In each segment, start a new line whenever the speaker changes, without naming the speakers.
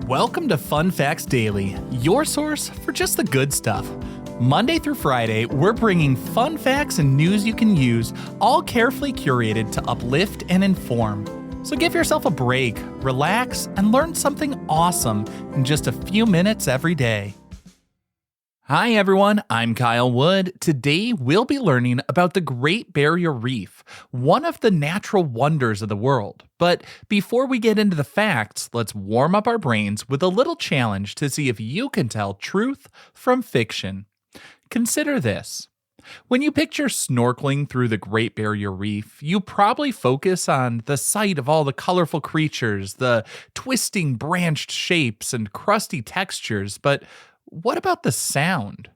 Welcome to Fun Facts Daily, your source for just the good stuff. Monday through Friday, we're bringing fun facts and news you can use, all carefully curated to uplift and inform. So give yourself a break, relax, and learn something awesome in just a few minutes every day. Hi everyone, I'm Kyle Wood. Today we'll be learning about the Great Barrier Reef, one of the natural wonders of the world. But before we get into the facts, let's warm up our brains with a little challenge to see if you can tell truth from fiction. Consider this. When you picture snorkeling through the Great Barrier Reef, you probably focus on the sight of all the colorful creatures, the twisting branched shapes and crusty textures, but what about the sound?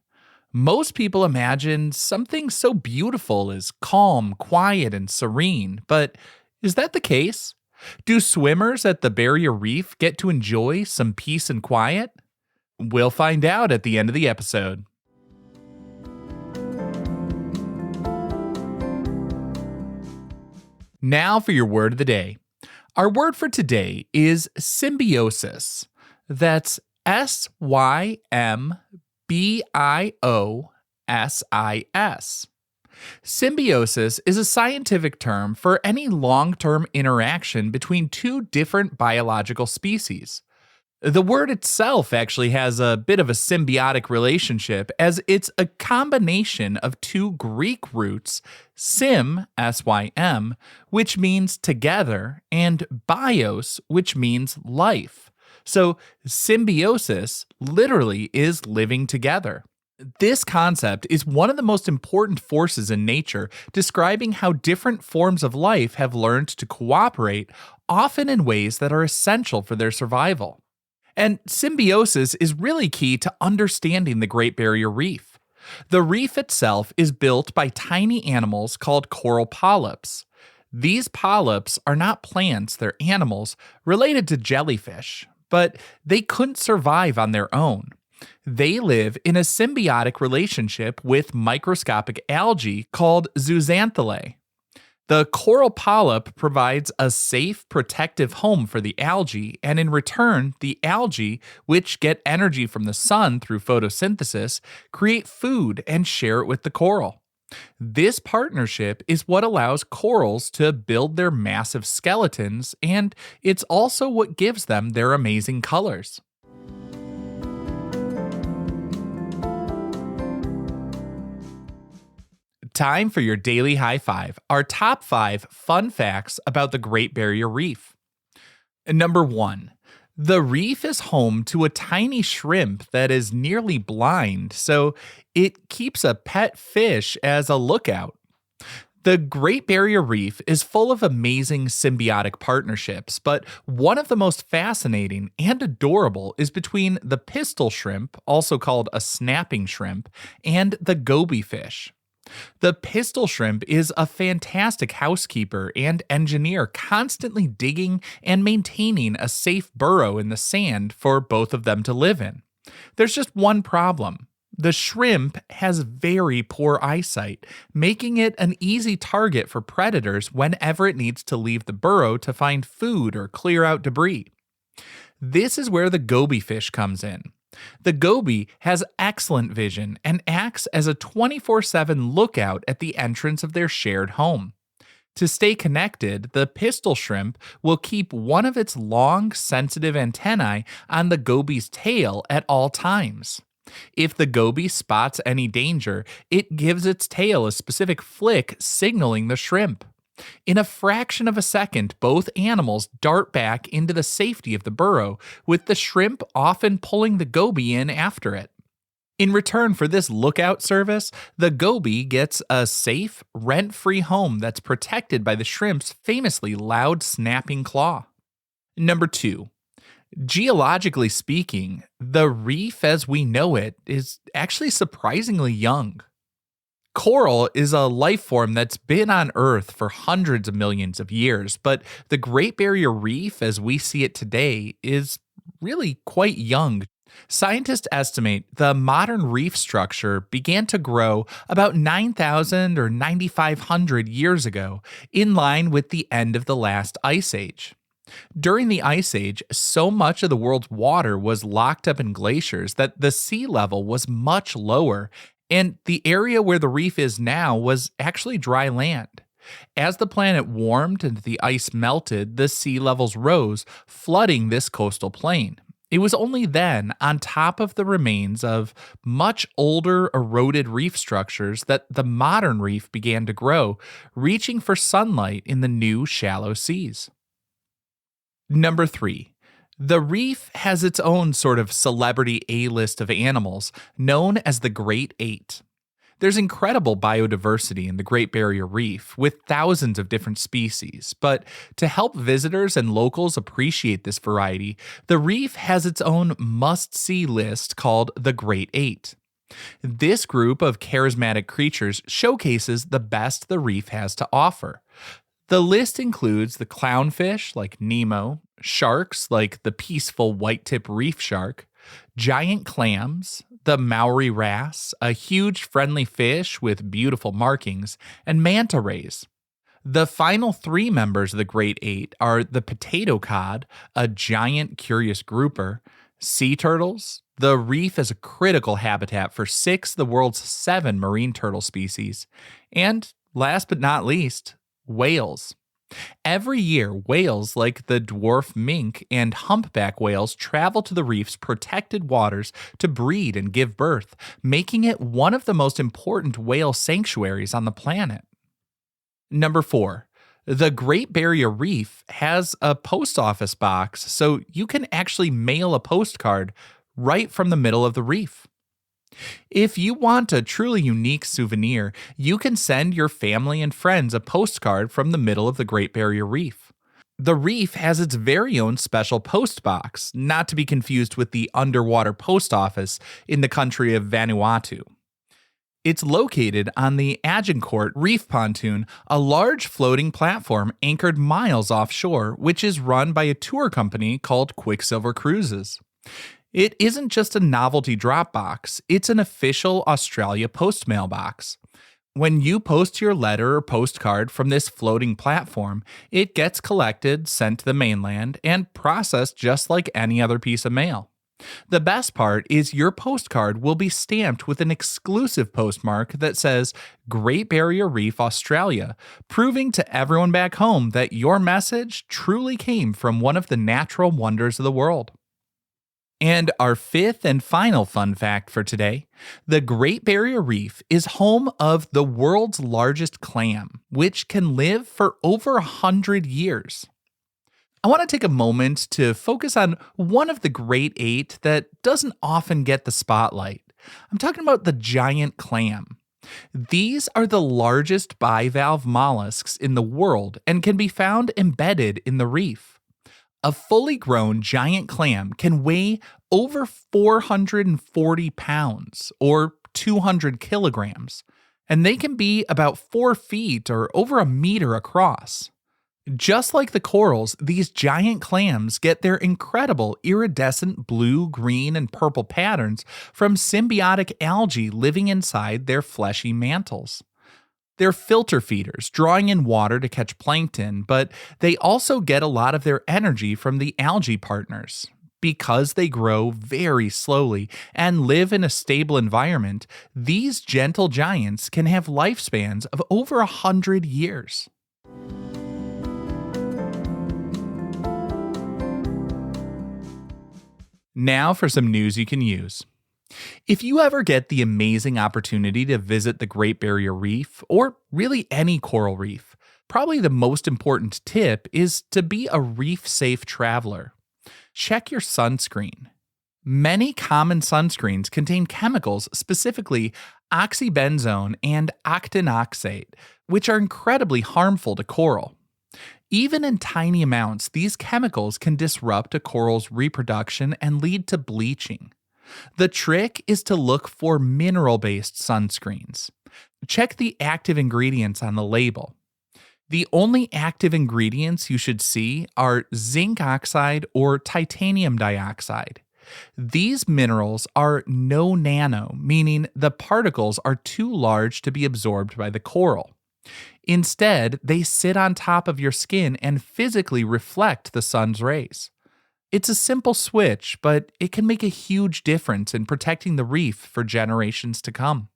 Most people imagine something so beautiful as calm, quiet, and serene, but is that the case? Do swimmers at the Barrier Reef get to enjoy some peace and quiet? We'll find out at the end of the episode. Now for your word of the day. Our word for today is symbiosis. That's symbiosis. Symbiosis is a scientific term for any long-term interaction between two different biological species. The word itself actually has a bit of a symbiotic relationship, as it's a combination of two Greek roots, sym, S-Y-M, which means together, and bios, which means life. So symbiosis literally is living together. This concept is one of the most important forces in nature, describing how different forms of life have learned to cooperate, often in ways that are essential for their survival. And symbiosis is really key to understanding the Great Barrier Reef. The reef itself is built by tiny animals called coral polyps. These polyps are not plants, they're animals related to jellyfish, but they couldn't survive on their own. They live in a symbiotic relationship with microscopic algae called zooxanthellae. The coral polyp provides a safe, protective home for the algae, and in return, the algae, which get energy from the sun through photosynthesis, create food and share it with the coral. This partnership is what allows corals to build their massive skeletons, and it's also what gives them their amazing colors. Time for your daily high five, our top 5 fun facts about the Great Barrier Reef. Number 1. The reef is home to a tiny shrimp that is nearly blind, so it keeps a pet fish as a lookout. The Great Barrier Reef is full of amazing symbiotic partnerships, but one of the most fascinating and adorable is between the pistol shrimp, also called a snapping shrimp, and the goby fish. The pistol shrimp is a fantastic housekeeper and engineer, constantly digging and maintaining a safe burrow in the sand for both of them to live in. There's just one problem. The shrimp has very poor eyesight, making it an easy target for predators whenever it needs to leave the burrow to find food or clear out debris. This is where the goby fish comes in. The goby has excellent vision and acts as a 24/7 lookout at the entrance of their shared home. To stay connected, the pistol shrimp will keep one of its long, sensitive antennae on the goby's tail at all times. If the goby spots any danger, it gives its tail a specific flick, signaling the shrimp. In a fraction of a second, both animals dart back into the safety of the burrow, with the shrimp often pulling the goby in after it. In return for this lookout service, the goby gets a safe, rent-free home that's protected by the shrimp's famously loud snapping claw. Number 2. Geologically speaking, the reef as we know it is actually surprisingly young. Coral is a life form that's been on Earth for hundreds of millions of years, but the Great Barrier Reef as we see it today is really quite young. Scientists estimate the modern reef structure began to grow about 9,000 or 9,500 years ago, in line with the end of the last ice age. During the Ice Age, so much of the world's water was locked up in glaciers that the sea level was much lower, and the area where the reef is now was actually dry land. As the planet warmed and the ice melted, the sea levels rose, flooding this coastal plain. It was only then, on top of the remains of much older eroded reef structures, that the modern reef began to grow, reaching for sunlight in the new shallow seas. Number 3. The reef has its own sort of celebrity A-list of animals, known as the Great Eight. There's incredible biodiversity in the Great Barrier Reef, with thousands of different species, but to help visitors and locals appreciate this variety, the reef has its own must-see list called the Great Eight. This group of charismatic creatures showcases the best the reef has to offer. The list includes the clownfish like Nemo, sharks like the peaceful white-tip reef shark, giant clams, the Maori wrasse, a huge friendly fish with beautiful markings, and manta rays. The final 3 members of the Great Eight are the potato cod, a giant curious grouper, sea turtles. The reef is a critical habitat for 6 of the world's 7 marine turtle species, and last but not least, whales. Every year, whales like the dwarf mink and humpback whales travel to the reef's protected waters to breed and give birth, making it one of the most important whale sanctuaries on the planet. Number 4. The Great Barrier Reef has a post office box, so you can actually mail a postcard right from the middle of the reef. If you want a truly unique souvenir, you can send your family and friends a postcard from the middle of the Great Barrier Reef. The reef has its very own special post box, not to be confused with the underwater post office in the country of Vanuatu. It's located on the Agincourt Reef Pontoon, a large floating platform anchored miles offshore, which is run by a tour company called Quicksilver Cruises. It isn't just a novelty drop box, it's an official Australia post mailbox. When you post your letter or postcard from this floating platform, it gets collected, sent to the mainland, and processed just like any other piece of mail. The best part is your postcard will be stamped with an exclusive postmark that says Great Barrier Reef Australia, proving to everyone back home that your message truly came from one of the natural wonders of the world. And our 5th and final fun fact for today, the Great Barrier Reef is home of the world's largest clam, which can live for over 100 years. I want to take a moment to focus on one of the Great Eight that doesn't often get the spotlight. I'm talking about the giant clam. These are the largest bivalve mollusks in the world and can be found embedded in the reef. A fully grown giant clam can weigh over 440 pounds, or 200 kilograms, and they can be about 4 feet or over a meter across. Just like the corals, these giant clams get their incredible iridescent blue, green, and purple patterns from symbiotic algae living inside their fleshy mantles. They're filter feeders, drawing in water to catch plankton, but they also get a lot of their energy from the algae partners. Because they grow very slowly and live in a stable environment, these gentle giants can have lifespans of over 100 years. Now for some news you can use. If you ever get the amazing opportunity to visit the Great Barrier Reef, or really any coral reef, probably the most important tip is to be a reef-safe traveler. Check your sunscreen. Many common sunscreens contain chemicals, specifically oxybenzone and octinoxate, which are incredibly harmful to coral. Even in tiny amounts, these chemicals can disrupt a coral's reproduction and lead to bleaching. The trick is to look for mineral-based sunscreens. Check the active ingredients on the label. The only active ingredients you should see are zinc oxide or titanium dioxide. These minerals are no nano, meaning the particles are too large to be absorbed by the coral. Instead, they sit on top of your skin and physically reflect the sun's rays. It's a simple switch, but it can make a huge difference in protecting the reef for generations to come.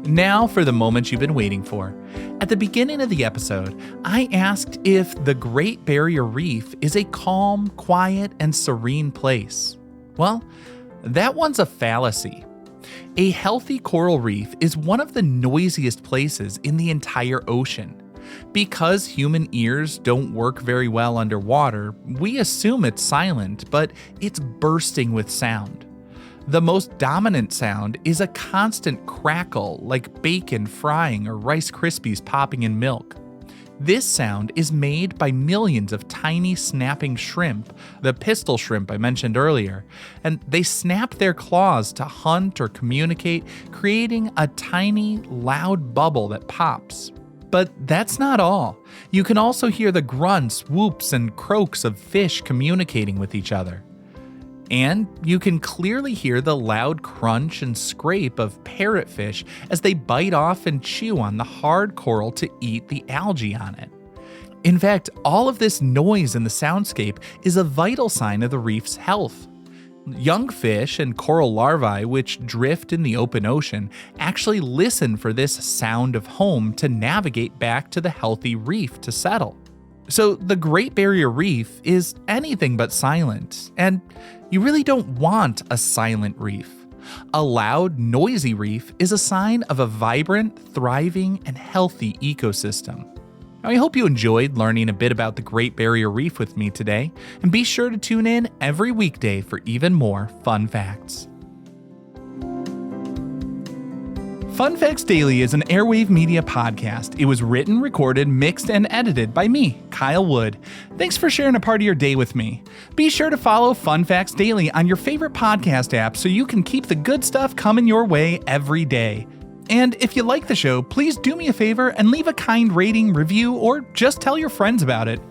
Now for the moment you've been waiting for. At the beginning of the episode, I asked if the Great Barrier Reef is a calm, quiet, and serene place. Well, that one's a fallacy. A healthy coral reef is one of the noisiest places in the entire ocean. Because human ears don't work very well underwater, we assume it's silent, but it's bursting with sound. The most dominant sound is a constant crackle, like bacon frying or Rice Krispies popping in milk. This sound is made by millions of tiny snapping shrimp, the pistol shrimp I mentioned earlier, and they snap their claws to hunt or communicate, creating a tiny, loud bubble that pops. But that's not all. You can also hear the grunts, whoops, and croaks of fish communicating with each other. And you can clearly hear the loud crunch and scrape of parrotfish as they bite off and chew on the hard coral to eat the algae on it. In fact, all of this noise in the soundscape is a vital sign of the reef's health. Young fish and coral larvae, which drift in the open ocean, actually listen for this sound of home to navigate back to the healthy reef to settle. So the Great Barrier Reef is anything but silent, and you really don't want a silent reef. A loud, noisy reef is a sign of a vibrant, thriving, and healthy ecosystem. I hope you enjoyed learning a bit about the Great Barrier Reef with me today, and be sure to tune in every weekday for even more fun facts. Fun Facts Daily is an Airwave Media podcast. It was written, recorded, mixed, and edited by me, Kyle Wood. Thanks for sharing a part of your day with me. Be sure to follow Fun Facts Daily on your favorite podcast app so you can keep the good stuff coming your way every day. And if you like the show, please do me a favor and leave a kind rating, review, or just tell your friends about it.